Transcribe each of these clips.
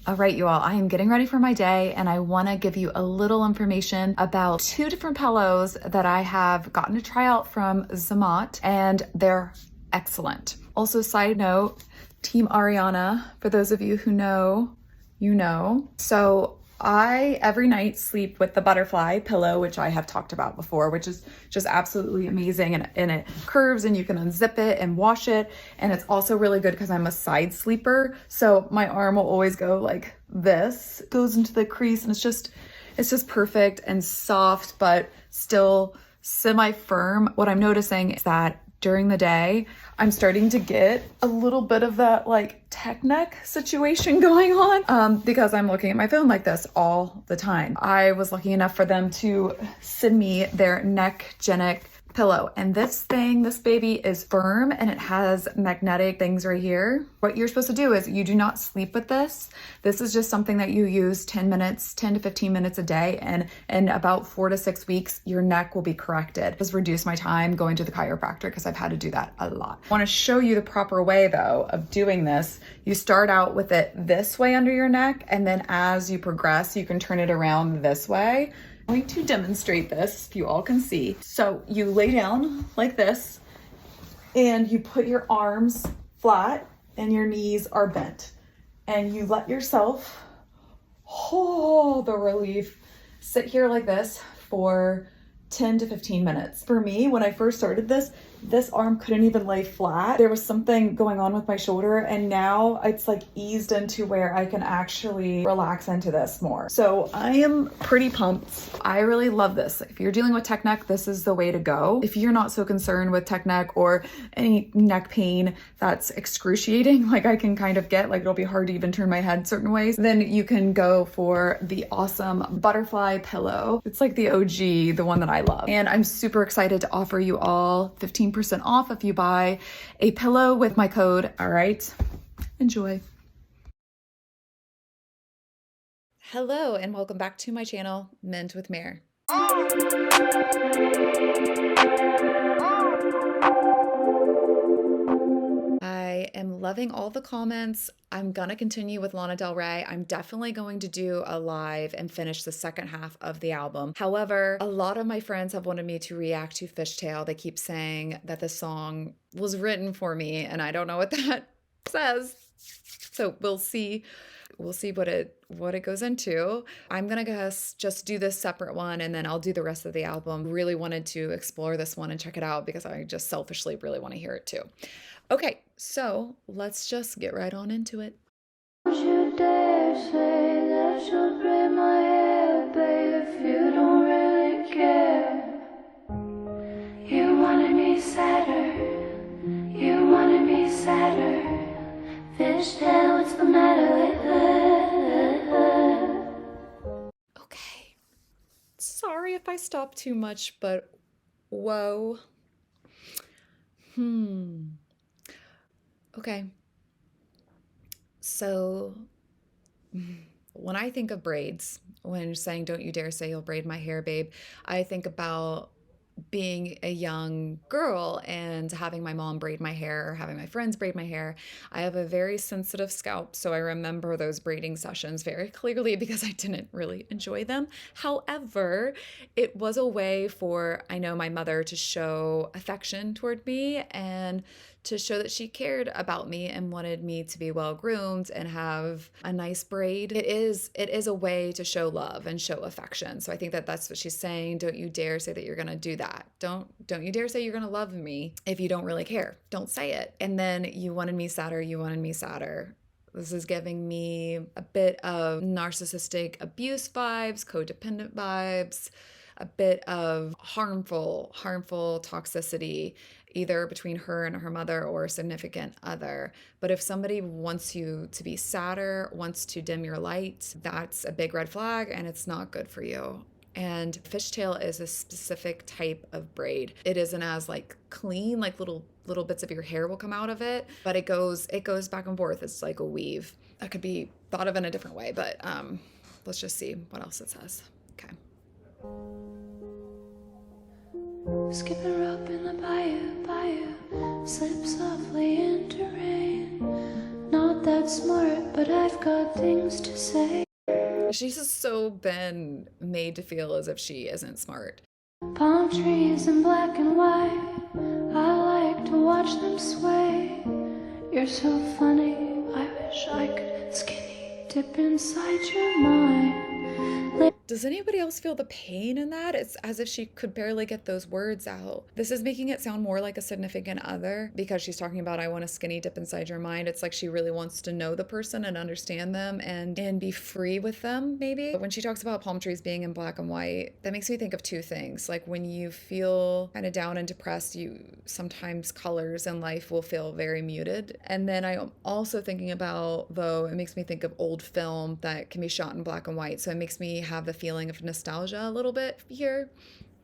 All right, you all, I am getting ready for my day and I want to give you a little information about 2 different pillows that I have gotten to try out from Zamat, and they're excellent. Also, side note, Team Ariana, for those of you who know, you know. So I every night sleep with the butterfly pillow, which I have talked about before, which is just absolutely amazing, and it curves and you can unzip it and wash it. And it's also really good because I'm a side sleeper. So my arm will always go like this, goes into the crease, and it's just perfect and soft, but still semi-firm. What I'm noticing is that during the day, I'm starting to get a little bit of that like tech neck situation going on because I'm looking at my phone like this all the time. I was lucky enough for them to send me their neck-genic pillow, and this baby is firm and it has magnetic things right here. What you're supposed to do is you do not sleep with this. This is just something that you use 10 to 15 minutes a day, and in about 4 to 6 weeks your neck will be corrected. Just reduce my time going to the chiropractor because I've had to do that a lot. I want to show you the proper way though of doing this. You start out with it this way under your neck, and then as you progress you can turn it around this way. I'm going to demonstrate this if you all can see. So you lay down like this and you put your arms flat and your knees are bent, and you let yourself, oh, the relief, sit here like this for 10 to 15 minutes. For me, when I first started this arm couldn't even lay flat. There was something going on with my shoulder, and now it's like eased into where I can actually relax into this more. So I am pretty pumped. I really love this. If you're dealing with tech neck, this is the way to go. If you're not so concerned with tech neck or any neck pain that's excruciating, like I can kind of get, like it'll be hard to even turn my head certain ways, then you can go for the awesome butterfly pillow. It's like the OG, the one that I love. And I'm super excited to offer you all 15% off if you buy a pillow with my code. All right, enjoy. Hello and welcome back to my channel, Mint with Mare. I am loving all the comments. I'm gonna continue with Lana Del Rey. I'm definitely going to do a live and finish the second half of the album. However, a lot of my friends have wanted me to react to Fishtail. They keep saying that the song was written for me, and I don't know what that says. So we'll see. We'll see what it goes into. I'm gonna just do this separate one, and then I'll do the rest of the album. Really wanted to explore this one and check it out because I just selfishly really want to hear it too. Okay, so let's just get right on into it. Don't you dare say that you'll braid my hair, babe, if you don't really care. You wanted me sadder, you wanted me sadder. Fishtail, what's the matter with her? Okay, sorry if I stop too much, but whoa. Okay, so when I think of braids, when you're saying don't you dare say you'll braid my hair, babe, I think about being a young girl and having my mom braid my hair or having my friends braid my hair. I have a very sensitive scalp, so I remember those braiding sessions very clearly because I didn't really enjoy them. However, it was a way for, I know, my mother to show affection toward me and to show that she cared about me and wanted me to be well groomed and have a nice braid. It is a way to show love and show affection. So I think that that's what she's saying. Don't you dare say that you're gonna do that. Don't you dare say you're gonna love me if you don't really care. Don't say it. And then you wanted me sadder, you wanted me sadder. This is giving me a bit of narcissistic abuse vibes, codependent vibes, a bit of harmful toxicity, either between her and her mother or a significant other. But if somebody wants you to be sadder, wants to dim your light, that's a big red flag and it's not good for you. And fishtail is a specific type of braid. It isn't as like clean, like little bits of your hair will come out of it, but it goes back and forth. It's like a weave. That could be thought of in a different way, but let's just see what else it says. Okay. Skipping rope in the bayou, slip softly into rain. Not not that smart, but I've got things to say. She's just so been made to feel as if she isn't smart. Palm trees in black and white, I like to watch them sway. You're so funny, I wish I could skinny dip inside your mind. Does anybody else feel the pain in that? It's as if she could barely get those words out. This is making it sound more like a significant other because she's talking about, I want a skinny dip inside your mind. It's like she really wants to know the person and understand them and be free with them, maybe. But when she talks about palm trees being in black and white, that makes me think of two things. Like when you feel kind of down and depressed, sometimes colors in life will feel very muted. And then I'm also thinking about, though, it makes me think of old film that can be shot in black and white. So it makes me have the feeling of nostalgia a little bit here.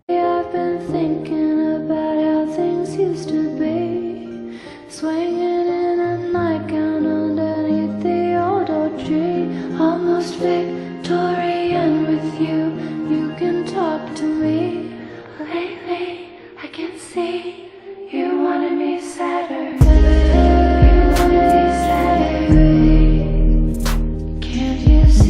I've been thinking about how things used to be, swinging in a nightgown underneath the old oak tree, almost Victorian with you. You can talk to me. Lately, I can see you wanted me sadder. You wanted me sadder. Can't you see?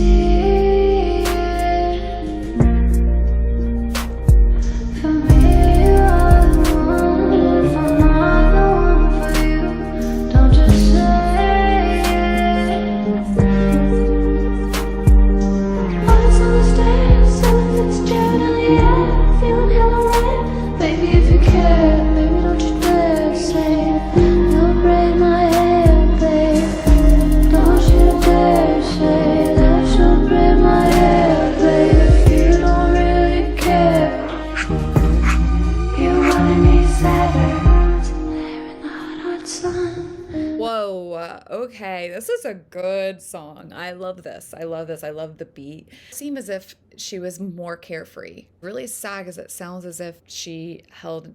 Okay, this is a good song. I love this. I love this. I love the beat. It seemed as if she was more carefree. Really sad because it sounds as if she held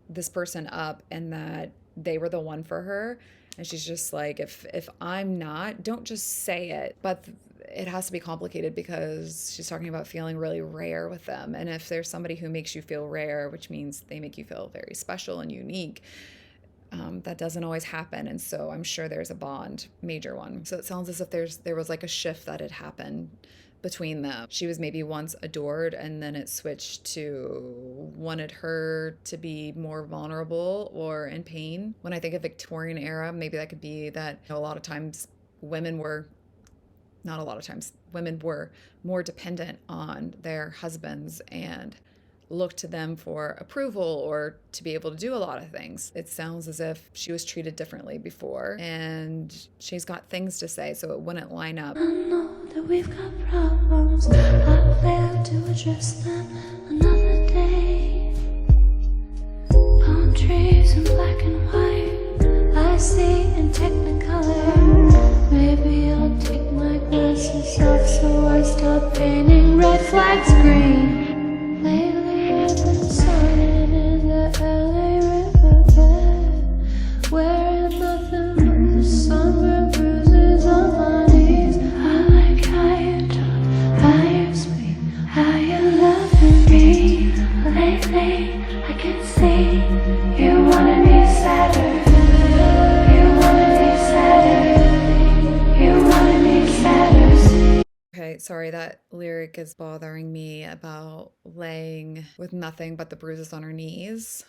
this person up and that they were the one for her. And she's just like, if I'm not, don't just say it. But it has to be complicated because she's talking about feeling really rare with them. And if there's somebody who makes you feel rare, which means they make you feel very special and unique, that doesn't always happen. And so I'm sure there's a bond, major one. So it sounds as if there was like a shift that had happened between them. She was maybe once adored and then it switched to wanted her to be more vulnerable or in pain. When I think of Victorian era, maybe that could be that a lot of times women were more dependent on their husbands and looked to them for approval or to be able to do a lot of things. It sounds as if she was treated differently before and she's got things to say, so it wouldn't line up. I know that we've got problems. I'll plan to address them another day. Palm trees in black and white, I see in technicolor. Maybe I'll take my glasses off so I stop painting red flags green. Lately I've been sunning in the LA riverbed, wearing nothing but the sunburn bruises on my knees. I like how you talk, how you speak, how you loving me. Lately I can see you wanted me sadder. You wanted me sadder. You wanted me sadder. Okay, sorry, that lyric is bothering me about laying with nothing but the bruises on her knees.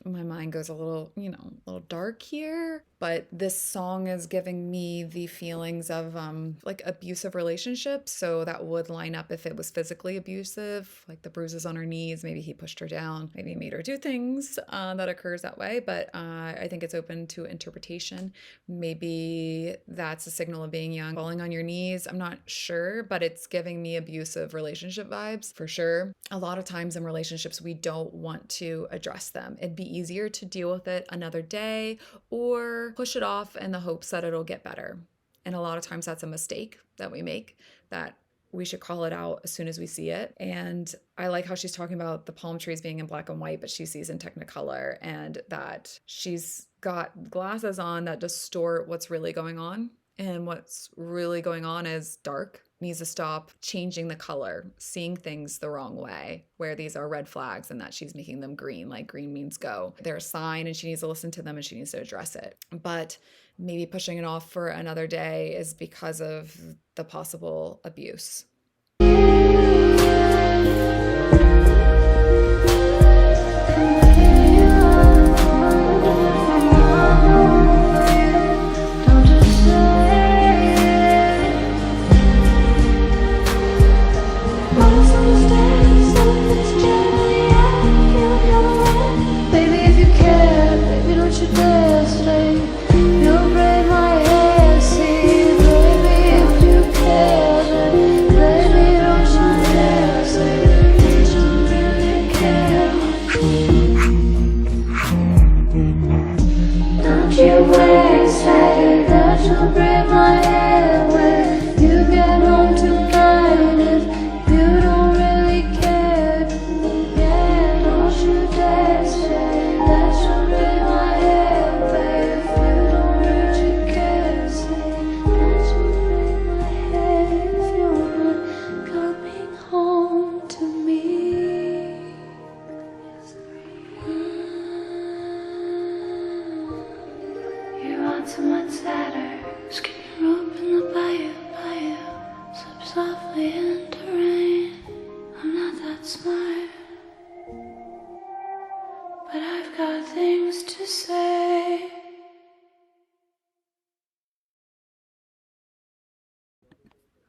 My mind goes a little, a little dark here, but this song is giving me the feelings of like abusive relationships. So that would line up if it was physically abusive, like the bruises on her knees. Maybe he pushed her down, maybe he made her do things that occurs that way. But I think it's open to interpretation. Maybe that's a signal of being young, falling on your knees. I'm not sure, but it's giving me abusive relationship vibes for sure. A lot of times in relationships, we don't want to address them. It'd be easier to deal with it another day or push it off in the hopes that it'll get better. And a lot of times that's a mistake that we make, that we should call it out as soon as we see it. And I like how she's talking about the palm trees being in black and white, but she sees in technicolor, and that she's got glasses on that distort what's really going on. And what's really going on is dark. Needs to stop changing the color, seeing things the wrong way, where these are red flags and that she's making them green, like green means go. They're a sign and she needs to listen to them and she needs to address it. But maybe pushing it off for another day is because of the possible abuse.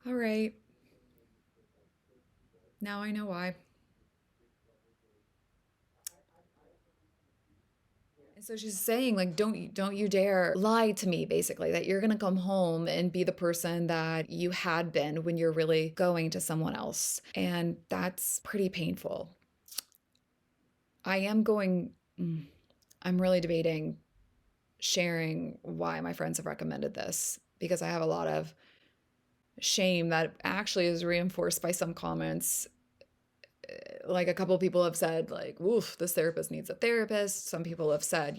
All right. Now I know why. And so she's saying like don't you dare lie to me basically that you're going to come home and be the person that you had been when you're really going to someone else. And that's pretty painful. I am going I'm really debating sharing why my friends have recommended this because I have a lot of shame that actually is reinforced by some comments. Like a couple people have said like, oof, this therapist needs a therapist. Some people have said,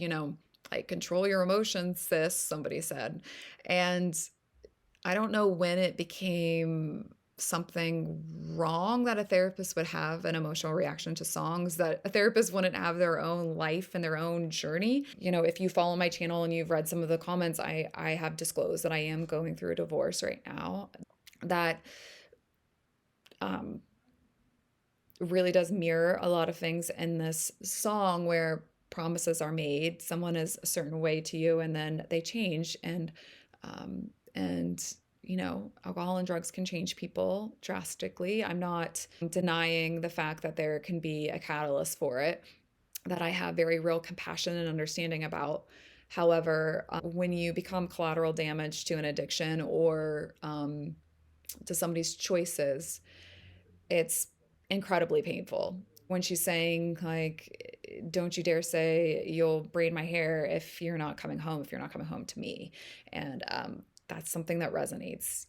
like control your emotions, sis, somebody said. And I don't know when it became something wrong that a therapist would have an emotional reaction to songs, that a therapist wouldn't have their own life and their own journey. If you follow my channel and you've read some of the comments, I have disclosed that I am going through a divorce right now. That really does mirror a lot of things in this song where promises are made. Someone is a certain way to you and then they change. And alcohol and drugs can change people drastically. I'm not denying the fact that there can be a catalyst for it that I have very real compassion and understanding about. However, when you become collateral damage to an addiction or to somebody's choices, it's incredibly painful. When she's saying like, don't you dare say you'll braid my hair if you're not coming home, if you're not coming home to me. And that's something that resonates.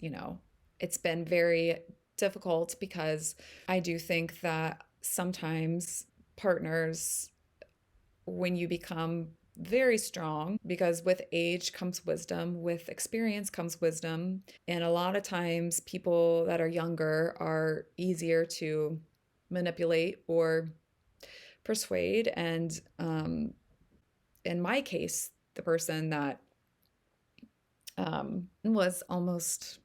It's been very difficult because I do think that sometimes partners, when you become very strong, because with age comes wisdom, with experience comes wisdom. And a lot of times people that are younger are easier to manipulate or persuade. And in my case, the person that was almost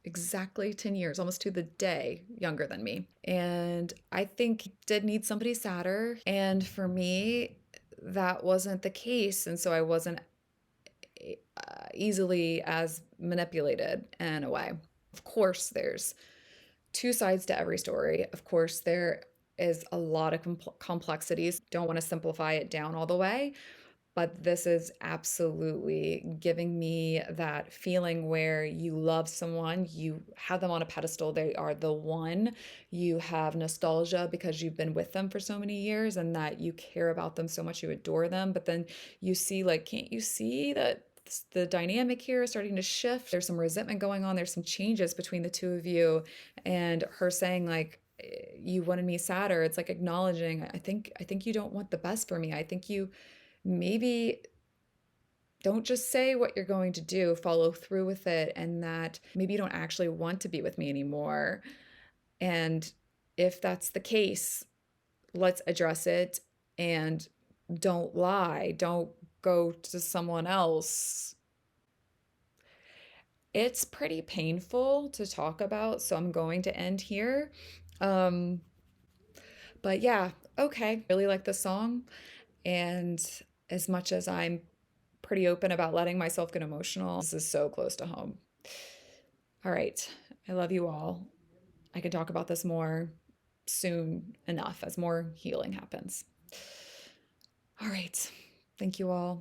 exactly 10 years, almost to the day, younger than me. And I think did need somebody sadder. And for me, that wasn't the case. And so I wasn't easily as manipulated in a way. Of course, there's two sides to every story. Of course, there is a lot of complexities. Don't want to simplify it down all the way. But this is absolutely giving me that feeling where you love someone, you have them on a pedestal, they are the one. You have nostalgia because you've been with them for so many years and that you care about them so much, you adore them. But then you see, like, can't you see that the dynamic here is starting to shift? There's some resentment going on, there's some changes between the two of you. And her saying, like, you wanted me sadder. It's like acknowledging, I think you don't want the best for me. I think you maybe don't just say what you're going to do, follow through with it, and that maybe you don't actually want to be with me anymore. And if that's the case, let's address it and don't lie. Don't go to someone else It's pretty painful to talk about, so I'm going to end here. Um, but yeah, okay. Really like the song. And as much as I'm pretty open about letting myself get emotional, this is so close to home. All right. I love you all. I can talk about this more soon enough as more healing happens. All right. Thank you all.